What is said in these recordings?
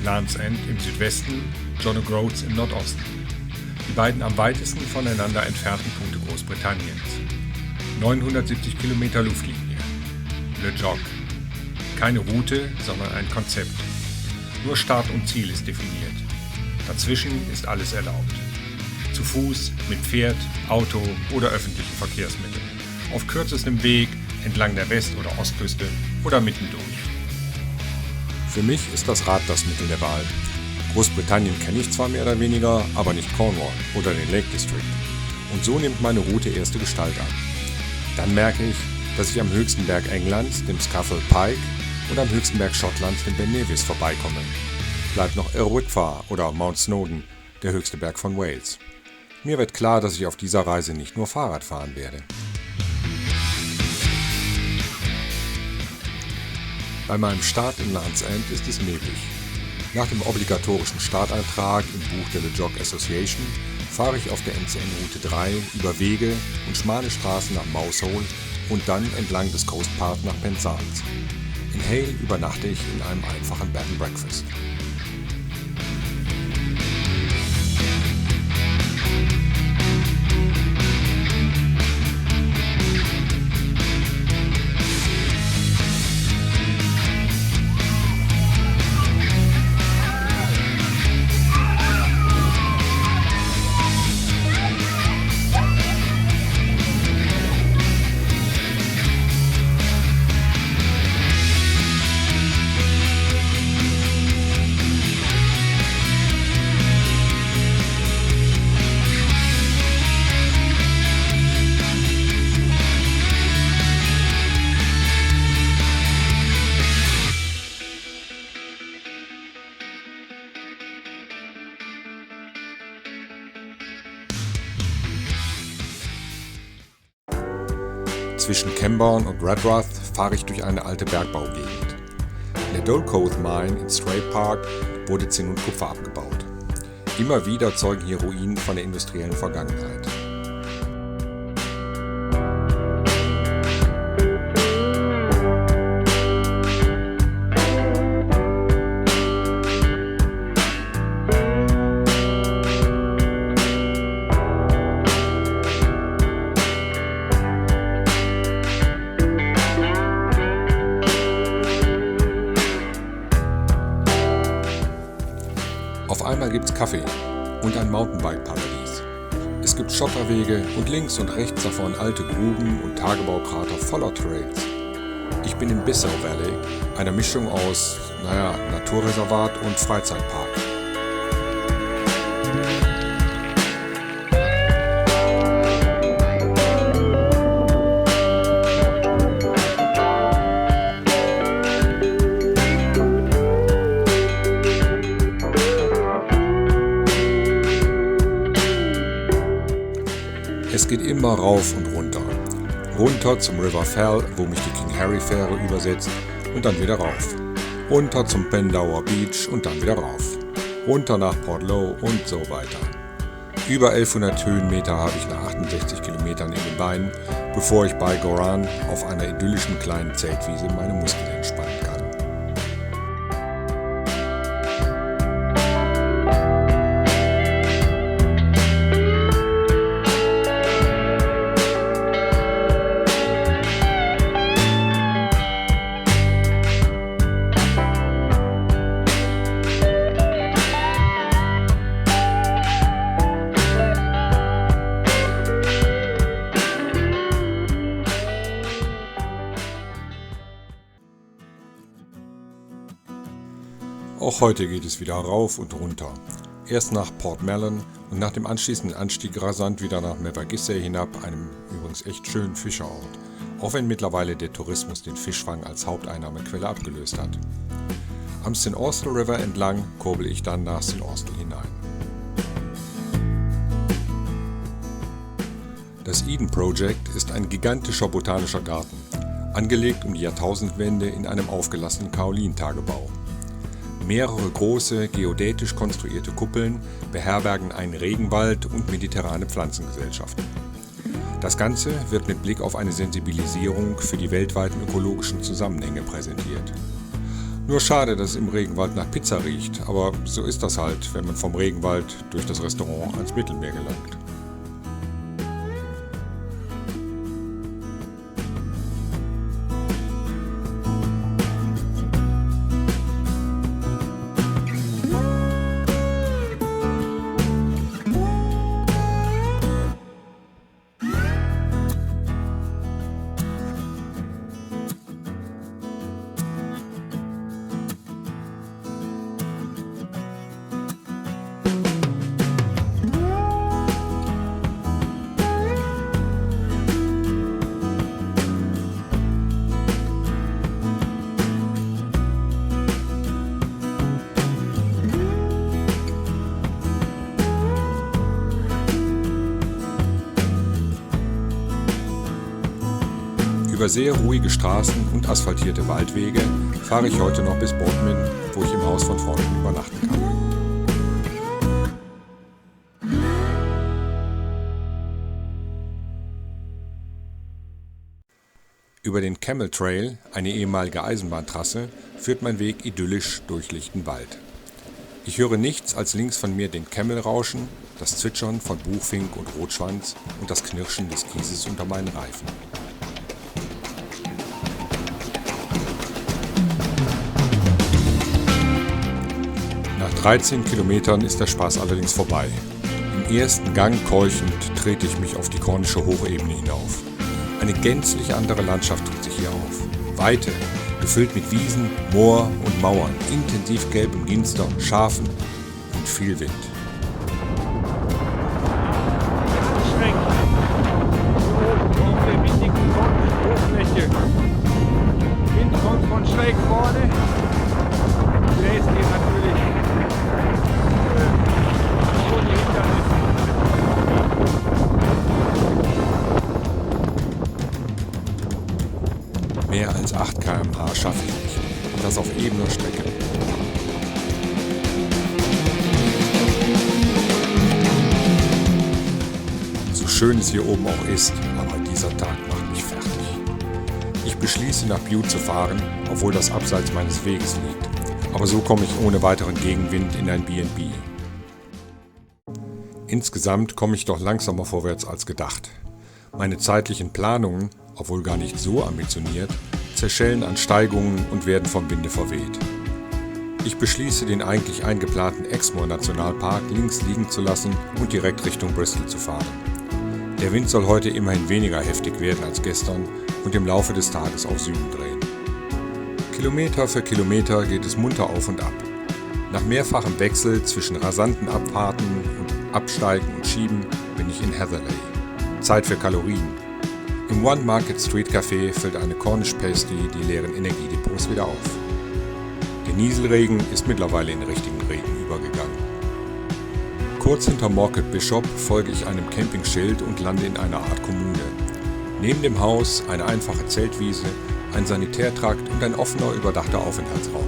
Land's End im Südwesten, John O'Groats im Nordosten. Die beiden am weitesten voneinander entfernten Punkte Großbritanniens. 970 Kilometer Luftlinie. Le Jog. Keine Route, sondern ein Konzept. Nur Start und Ziel ist definiert. Dazwischen ist alles erlaubt. Zu Fuß, mit Pferd, Auto oder öffentlichen Verkehrsmitteln. Auf kürzestem Weg, entlang der West- oder Ostküste oder mittendurch. Für mich ist das Rad das Mittel der Wahl. Großbritannien kenne ich zwar mehr oder weniger, aber nicht Cornwall oder den Lake District. Und so nimmt meine Route erste Gestalt an. Dann merke ich, dass ich am höchsten Berg Englands, dem Scafell Pike, und am höchsten Berg Schottlands, dem Ben Nevis, vorbeikomme. Bleibt noch Llywelyn oder Mount Snowdon, der höchste Berg von Wales. Mir wird klar, dass ich auf dieser Reise nicht nur Fahrrad fahren werde. Bei meinem Start in Land's End ist es neblig. Nach dem obligatorischen Starteintrag im Buch der Le Jog Association fahre ich auf der NCN-Route 3 über Wege und schmale Straßen nach Mousehole und dann entlang des Coast Path nach Penzance. In Hale übernachte ich in einem einfachen Bed and Breakfast. Zwischen Camborne und Redruth fahre ich durch eine alte Bergbaugegend. In der Dole-Cove Mine in Stray Park wurde Zinn und Kupfer abgebaut. Immer wieder zeugen hier Ruinen von der industriellen Vergangenheit. Auf einmal gibt's Kaffee und ein Mountainbike-Paradies. Es gibt Schotterwege und links und rechts davon alte Gruben und Tagebaukrater voller Trails. Ich bin im Bissau Valley, einer Mischung aus, Naturreservat und Freizeitpark. Es geht immer rauf und runter. Runter zum River Fell, wo mich die King Harry Fähre übersetzt, und dann wieder rauf. Runter zum Pendower Beach und dann wieder rauf. Runter nach Portloe und so weiter. Über 1100 Höhenmeter habe ich nach 68 Kilometern in den Beinen, bevor ich bei Goran auf einer idyllischen kleinen Zeltwiese meine Muskeln entspannen kann. Auch heute geht es wieder rauf und runter. Erst nach Portmelon und nach dem anschließenden Anstieg rasant wieder nach Mevagissey hinab, einem übrigens echt schönen Fischerort, auch wenn mittlerweile der Tourismus den Fischfang als Haupteinnahmequelle abgelöst hat. Am St. Austell River entlang kurbel ich dann nach St. Austell hinein. Das Eden Project ist ein gigantischer botanischer Garten, angelegt um die Jahrtausendwende in einem aufgelassenen Kaolin-Tagebau. Mehrere große, geodätisch konstruierte Kuppeln beherbergen einen Regenwald und mediterrane Pflanzengesellschaften. Das Ganze wird mit Blick auf eine Sensibilisierung für die weltweiten ökologischen Zusammenhänge präsentiert. Nur schade, dass es im Regenwald nach Pizza riecht, aber so ist das halt, wenn man vom Regenwald durch das Restaurant ans Mittelmeer gelangt. Über sehr ruhige Straßen und asphaltierte Waldwege fahre ich heute noch bis Bodmin, wo ich im Haus von Freunden übernachten kann. Über den Camel Trail, eine ehemalige Eisenbahntrasse, führt mein Weg idyllisch durch lichten Wald. Ich höre nichts als links von mir den Camel rauschen, das Zwitschern von Buchfink und Rotschwanz und das Knirschen des Kieses unter meinen Reifen. Nach 13 Kilometern ist der Spaß allerdings vorbei. Im ersten Gang keuchend trete ich mich auf die Cornische Hochebene hinauf. Eine gänzlich andere Landschaft tut sich hier auf. Weite, gefüllt mit Wiesen, Moor und Mauern, intensiv gelbem Ginster, Schafen und viel Wind. Auf der windigen Hochfläche. Wind kommt von schräg vorne. Bläst hier natürlich vor die Hindernisse. Mehr als 8 km/h schaffe ich nicht. Und das auf ebener Strecke. So schön es hier oben auch ist, aber dieser Tag macht mich fertig. Ich beschließe, nach Butte zu fahren, obwohl das abseits meines Weges liegt. Aber so komme ich ohne weiteren Gegenwind in ein B&B. Insgesamt komme ich doch langsamer vorwärts als gedacht. Meine zeitlichen Planungen, obwohl gar nicht so ambitioniert, zerschellen an Steigungen und werden vom Winde verweht. Ich beschließe, den eigentlich eingeplanten Exmoor-Nationalpark links liegen zu lassen und direkt Richtung Bristol zu fahren. Der Wind soll heute immerhin weniger heftig werden als gestern und im Laufe des Tages auf Süden drehen. Kilometer für Kilometer geht es munter auf und ab. Nach mehrfachem Wechsel zwischen rasanten Abfahrten und Absteigen und Schieben bin ich in Hatherley. Zeit für Kalorien. Im One Market Street Café füllt eine Cornish Pasty die leeren Energiedepots wieder auf. Der Nieselregen ist mittlerweile in richtigen Regen übergegangen. Kurz hinter Market Bishop folge ich einem Campingschild und lande in einer Art Kommune. Neben dem Haus eine einfache Zeltwiese, ein Sanitärtrakt und ein offener, überdachter Aufenthaltsraum.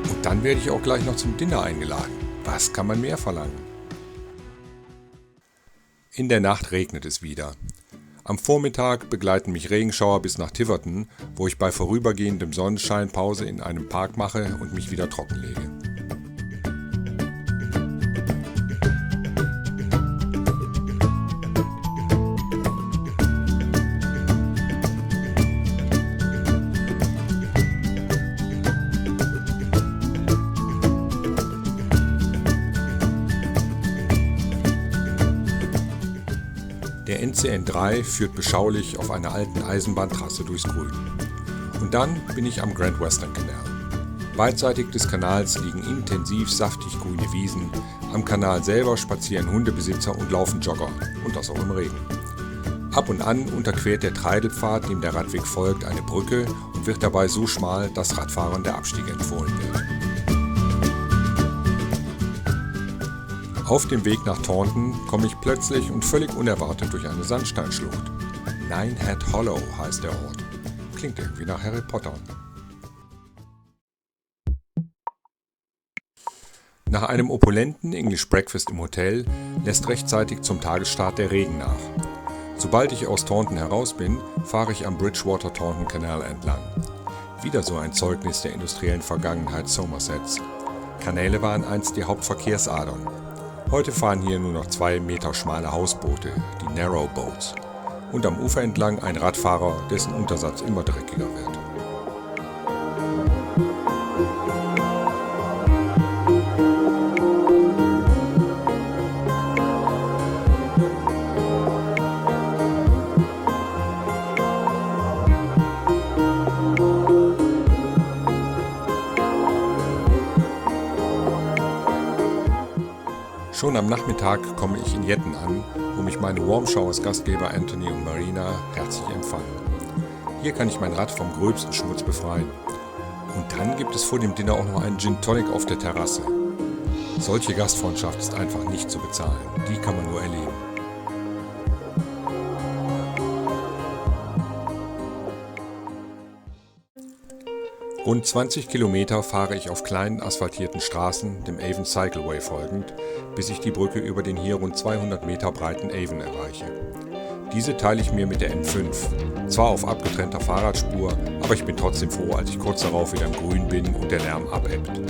Und dann werde ich auch gleich noch zum Dinner eingeladen. Was kann man mehr verlangen? In der Nacht regnet es wieder. Am Vormittag begleiten mich Regenschauer bis nach Tiverton, wo ich bei vorübergehendem Sonnenschein Pause in einem Park mache und mich wieder trockenlege. Der NCN3 führt beschaulich auf einer alten Eisenbahntrasse durchs Grün. Und dann bin ich am Grand Western Canal. Beidseitig des Kanals liegen intensiv saftig grüne Wiesen. Am Kanal selber spazieren Hundebesitzer und laufen Jogger. Und das auch im Regen. Ab und an unterquert der Treidelpfad, dem der Radweg folgt, eine Brücke und wird dabei so schmal, dass Radfahrern der Abstieg empfohlen wird. Auf dem Weg nach Taunton komme ich plötzlich und völlig unerwartet durch eine Sandsteinschlucht. Ninehead Hollow heißt der Ort. Klingt irgendwie nach Harry Potter. Nach einem opulenten English Breakfast im Hotel lässt rechtzeitig zum Tagesstart der Regen nach. Sobald ich aus Taunton heraus bin, fahre ich am Bridgewater Taunton Canal entlang. Wieder so ein Zeugnis der industriellen Vergangenheit Somersets. Kanäle waren einst die Hauptverkehrsadern. Heute fahren hier nur noch 2 Meter schmale Hausboote, die Narrow Boats. Und am Ufer entlang ein Radfahrer, dessen Untersatz immer dreckiger wird. Schon am Nachmittag komme ich in Jetten an, wo mich meine Warm Showers Gastgeber Anthony und Marina herzlich empfangen. Hier kann ich mein Rad vom gröbsten Schmutz befreien. Und dann gibt es vor dem Dinner auch noch einen Gin Tonic auf der Terrasse. Solche Gastfreundschaft ist einfach nicht zu bezahlen, die kann man nur erleben. Rund 20 Kilometer fahre ich auf kleinen asphaltierten Straßen dem Avon Cycleway folgend, bis ich die Brücke über den hier rund 200 Meter breiten Avon erreiche. Diese teile ich mir mit der M5, zwar auf abgetrennter Fahrradspur, aber ich bin trotzdem froh, als ich kurz darauf wieder im Grün bin und der Lärm abebbt.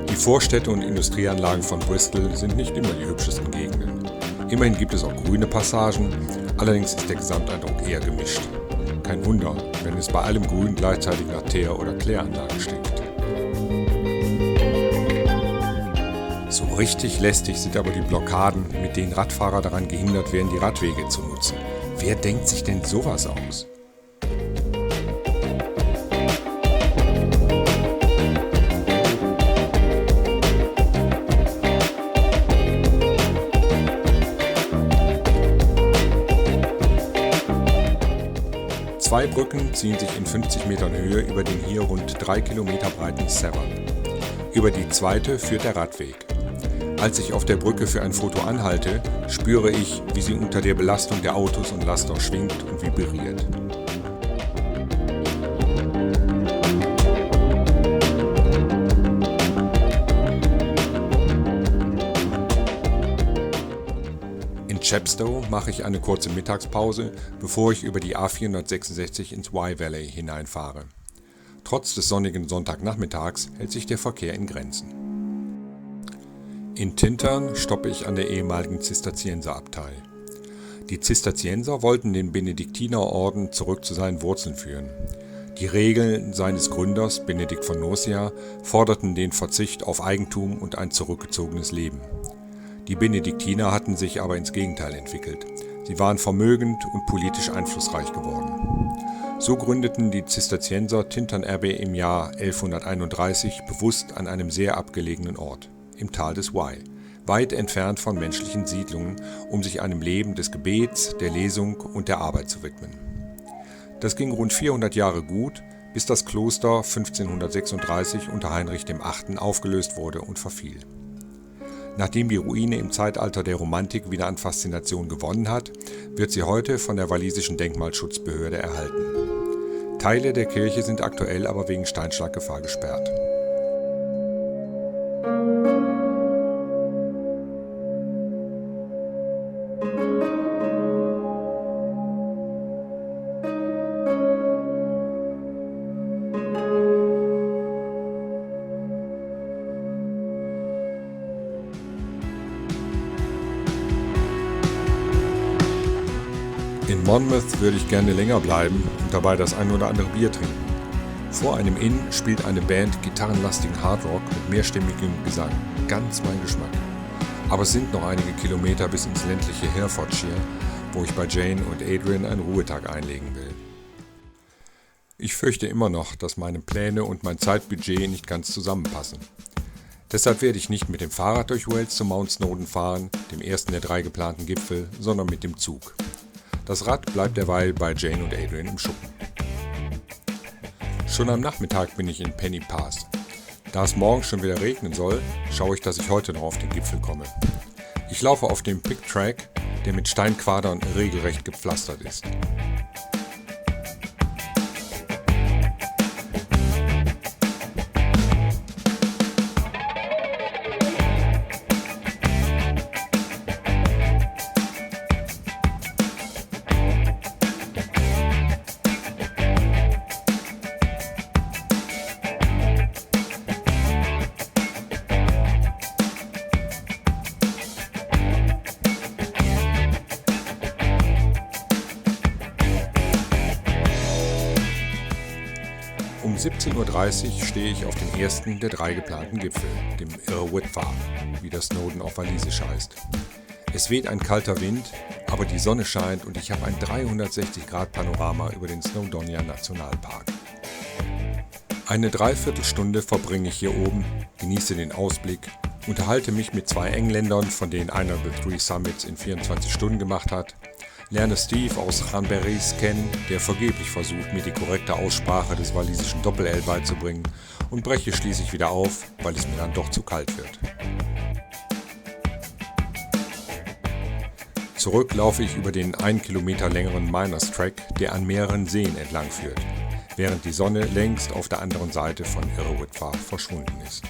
Die Vorstädte und Industrieanlagen von Bristol sind nicht immer die hübschesten Gegenden. Immerhin gibt es auch grüne Passagen, allerdings ist der Gesamteindruck eher gemischt. Kein Wunder, wenn es bei allem Grün gleichzeitig nach Teer- oder Kläranlagen stinkt. So richtig lästig sind aber die Blockaden, mit denen Radfahrer daran gehindert werden, die Radwege zu nutzen. Wer denkt sich denn sowas aus? Zwei Brücken ziehen sich in 50 Metern Höhe über den hier rund 3 Kilometer breiten Severn. Über die zweite führt der Radweg. Als ich auf der Brücke für ein Foto anhalte, spüre ich, wie sie unter der Belastung der Autos und Laster schwingt und vibriert. In Chepstow mache ich eine kurze Mittagspause, bevor ich über die A466 ins Wye Valley hineinfahre. Trotz des sonnigen Sonntagnachmittags hält sich der Verkehr in Grenzen. In Tintern stoppe ich an der ehemaligen Zisterzienserabtei. Die Zisterzienser wollten den Benediktinerorden zurück zu seinen Wurzeln führen. Die Regeln seines Gründers, Benedikt von Nursia, forderten den Verzicht auf Eigentum und ein zurückgezogenes Leben. Die Benediktiner hatten sich aber ins Gegenteil entwickelt. Sie waren vermögend und politisch einflussreich geworden. So gründeten die Zisterzienser Tintern Abbey im Jahr 1131 bewusst an einem sehr abgelegenen Ort, im Tal des Wye, weit entfernt von menschlichen Siedlungen, um sich einem Leben des Gebets, der Lesung und der Arbeit zu widmen. Das ging rund 400 Jahre gut, bis das Kloster 1536 unter Heinrich VIII. Aufgelöst wurde und verfiel. Nachdem die Ruine im Zeitalter der Romantik wieder an Faszination gewonnen hat, wird sie heute von der walisischen Denkmalschutzbehörde erhalten. Teile der Kirche sind aktuell aber wegen Steinschlaggefahr gesperrt. In Monmouth würde ich gerne länger bleiben und dabei das ein oder andere Bier trinken. Vor einem Inn spielt eine Band gitarrenlastigen Hardrock mit mehrstimmigem Gesang. Ganz mein Geschmack. Aber es sind noch einige Kilometer bis ins ländliche Herefordshire, wo ich bei Jane und Adrian einen Ruhetag einlegen will. Ich fürchte immer noch, dass meine Pläne und mein Zeitbudget nicht ganz zusammenpassen. Deshalb werde ich nicht mit dem Fahrrad durch Wales zum Mount Snowdon fahren, dem ersten der 3 geplanten Gipfel, sondern mit dem Zug. Das Rad bleibt derweil bei Jane und Adrian im Schuppen. Schon am Nachmittag bin ich in Penny Pass. Da es morgen schon wieder regnen soll, schaue ich, dass ich heute noch auf den Gipfel komme. Ich laufe auf dem Pick Track, der mit Steinquadern regelrecht gepflastert ist. 17:30 Uhr stehe ich auf dem ersten der 3 geplanten Gipfel, dem Irrwitfar, wie das Snowdon auf Walisisch heißt. Es weht ein kalter Wind, aber die Sonne scheint und ich habe ein 360-Grad-Panorama über den Snowdonia Nationalpark. Eine Dreiviertelstunde verbringe ich hier oben, genieße den Ausblick, unterhalte mich mit 2 Engländern, von denen einer The 3 Summits in 24 Stunden gemacht hat, lerne Steve aus Llanberis kennen, der vergeblich versucht, mir die korrekte Aussprache des walisischen Doppel-L beizubringen, und breche schließlich wieder auf, weil es mir dann doch zu kalt wird. Zurück laufe ich über den 1 Kilometer längeren Miners Track, der an mehreren Seen entlang führt, während die Sonne längst auf der anderen Seite von Irrwitfar verschwunden ist.